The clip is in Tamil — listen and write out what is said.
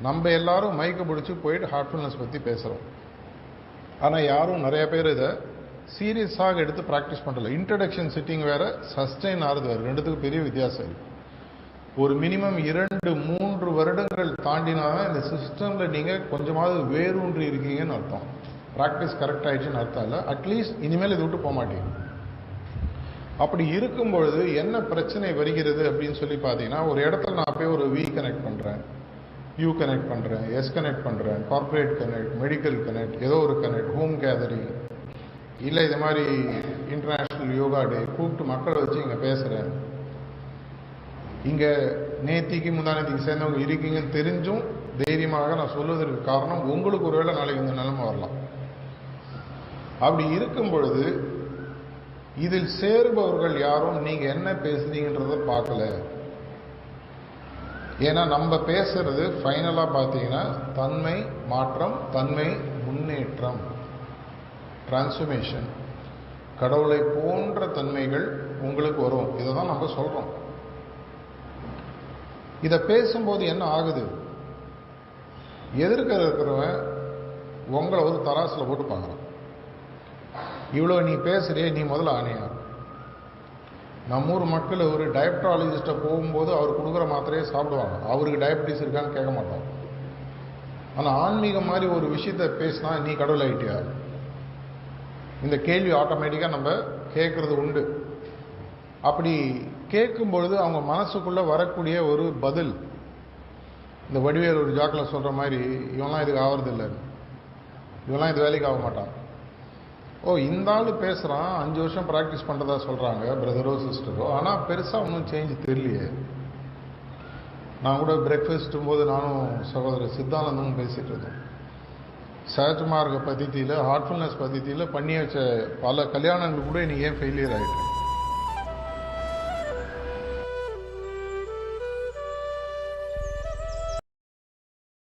நம்ம எல்லாரும் மைக்கை பிடிச்சி போயிட்டு ஹார்ட்ஃபுல்னஸ் பற்றி பேசுகிறோம். ஆனால் யாரும் நிறைய பேர் இதை சீரியஸாக எடுத்து ப்ராக்டிஸ் பண்ணுறல. இன்ட்ரடக்ஷன் சிட்டிங் வேறு, சஸ்டெயின் ஆறுது வேறு, ரெண்டுத்துக்கும் பெரிய வித்தியாசம் இருக்குது. ஒரு மினிமம் 2-3 வருடங்கள் தாண்டினாதான் இந்த சிஸ்டமில் நீங்கள் கொஞ்சமாவது வேரூன்றி இருக்கீங்கன்னு அர்த்தம். ப்ராக்டிஸ் கரெக்ட் ஆகிடுச்சின்னு அர்த்தம் இல்லை. அட்லீஸ்ட் இனிமேல் இது விட்டு போக மாட்டீங்க. அப்படி இருக்கும் பொழுது என்ன பிரச்சனை வருகிறது அப்படின்னு சொல்லி பார்த்தீங்கன்னா, ஒரு இடத்துல நான் போய் ஒரு வி கனெக்ட் பண்ணுறேன், யூ கனெக்ட் பண்ணுறேன், எஸ் கனெக்ட் பண்ணுறேன், கார்ப்பரேட் கனெக்ட், மெடிக்கல் கனெக்ட், ஏதோ ஒரு கனெக்ட், ஹோம் கேதரிங், இல்லை இது மாதிரி இன்டர்நேஷ்னல் யோகா டே கூப்பிட்டு மக்களை வச்சு இங்கே பேசுகிறேன். இங்கே நேத்திக்கு முந்தானத்துக்கு சேர்ந்தவங்க இருக்கீங்கன்னு தெரிஞ்சும் தைரியமாக நான் சொல்வதற்கு காரணம், உங்களுக்கு ஒருவேளை நாளைக்கு இந்த நிலைமை வரலாம். அப்படி இருக்கும் பொழுது இதில் சேருபவர்கள் யாரும் நீங்க என்ன பேசுறீங்கன்றத பார்க்கல. ஏன்னா நம்ம பேசுறது ஃபைனலா பார்த்தீங்கன்னா தன்மை மாற்றம், தன்மை முன்னேற்றம், டிரான்ஸ்ஃபர்மேஷன், கடவுளை போன்ற தன்மைகள் உங்களுக்கு வரும். இதை தான் நம்ம சொல்றோம். இதை பேசும்போது என்ன ஆகுது, எதிர்க்க இருக்கிறவன் உங்களை ஒரு தராசில் போட்டு பார்க்குறான். இவ்வளோ நீ பேசுறியே, நீ முதல்ல ஆணையா. நம்ம ஊர் மக்கள் ஒரு டயபெட்டாலஜிஸ்ட்டை போகும்போது அவர் கொடுக்குற மாத்திரையே சாப்பிடுவாங்க. அவருக்கு டயபெட்டிஸ் இருக்கான்னு கேட்க மாட்டோம். ஆனால் ஆன்மீகம் மாதிரி ஒரு விஷயத்தை பேசினா நீ கடவுள் ஆகிட்டியா, இந்த கேள்வி ஆட்டோமேட்டிக்காக நம்ம கேட்கறது உண்டு. அப்படி கேட்கும் பொழுது அவங்க மனசுக்குள்ளே வரக்கூடிய ஒரு பதில், இந்த வடிவேல் ஒரு ஜாக்கில் சொல்கிற மாதிரி, இவன்லாம் இதுக்கு ஆகிறது, இவன்லாம் இது வேலைக்கு ஆக மாட்டான். ஓ, இந்த ஆள் பேசுகிறான், 5 வருஷம் ப்ராக்டிஸ் பண்ணுறதா சொல்கிறாங்க பிரதரோ சிஸ்டரோ, ஆனால் பெருசாக ஒன்றும் சேஞ்ச் தெரியலையே. நான் கூட பிரேக்ஃபாஸ்ட்டும் போது நானும் சகோதரர் சித்தானந்தமும் பேசிகிட்டு இருந்தோம். சஹஜ் மார்க்க பத்தியில், ஹார்ட்ஃபுல்னஸ் பத்தியில் பண்ணி வச்ச பல கல்யாணங்கள் கூட இன்னைக்கு ஏன் ஃபெயிலியர் ஆகிட்டு.